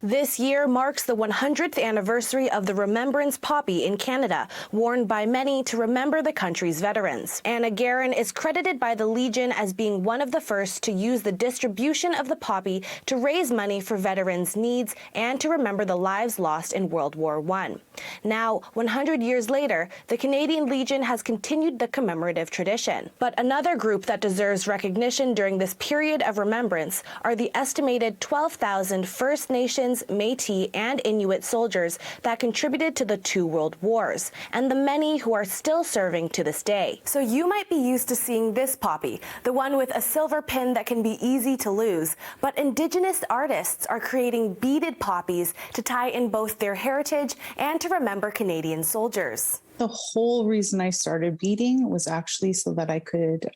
This year marks the 100th anniversary of the Remembrance poppy in Canada, worn by many to remember the country's veterans. Anna Guerin is credited by the Legion as being one of the first to use the distribution of the poppy to raise money for veterans' needs and to remember the lives lost in World War I. Now, 100 years later, the Canadian Legion has continued the commemorative tradition. But another group that deserves recognition during this period of remembrance are the estimated 12,000 First Nations, Métis, and Inuit soldiers that contributed to the two world wars, and the many who are still serving to this day. So you might be used to seeing this poppy, the one with a silver pin that can be easy to lose, but Indigenous artists are creating beaded poppies to tie in both their heritage and to remember Canadian soldiers. The whole reason I started beading was actually so that I could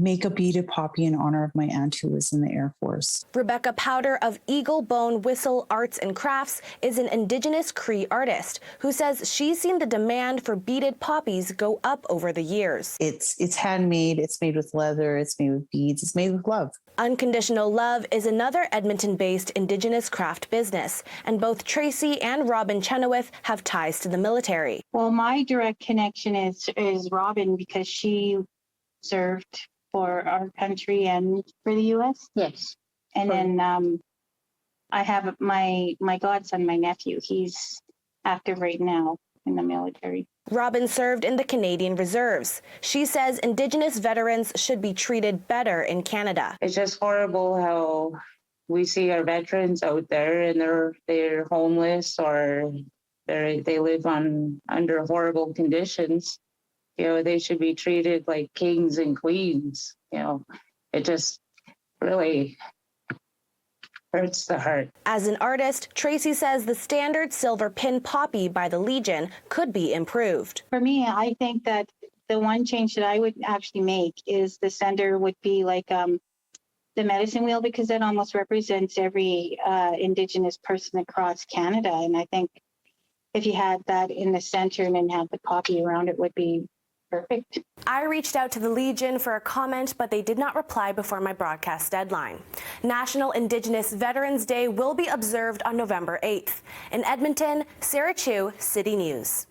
make a beaded poppy in honor of my aunt who was in the Air Force. Rebecca Powder of Eagle Bone Whistle Arts and Crafts is an Indigenous Cree artist who says she's seen the demand for beaded poppies go up over the years. It's handmade, it's made with leather, it's made with beads, it's made with love. Unconditional Love is another Edmonton-based Indigenous craft business, and both Tracy and Robin Chenoweth have ties to the military. Well, my direct connection is Robin because she served for our country and for the U.S. Yes. And then I have my godson, my nephew. He's active right now in the military. Robin served in the Canadian Reserves. She says Indigenous veterans should be treated better in Canada. It's just horrible how we see our veterans out there and they're homeless or they live under horrible conditions. You know, they should be treated like kings and queens. You know, it just really hurts the heart. As an artist, Tracy says the standard silver pin poppy by the Legion could be improved. For me, I think that the one change that I would actually make is the center would be like the medicine wheel, because that almost represents every Indigenous person across Canada. And I think if you had that in the center and then have the poppy around it would be perfect. I reached out to the Legion for a comment, but they did not reply before my broadcast deadline. National Indigenous Veterans Day will be observed on November 8th. In Edmonton, Sarah Chu, City News.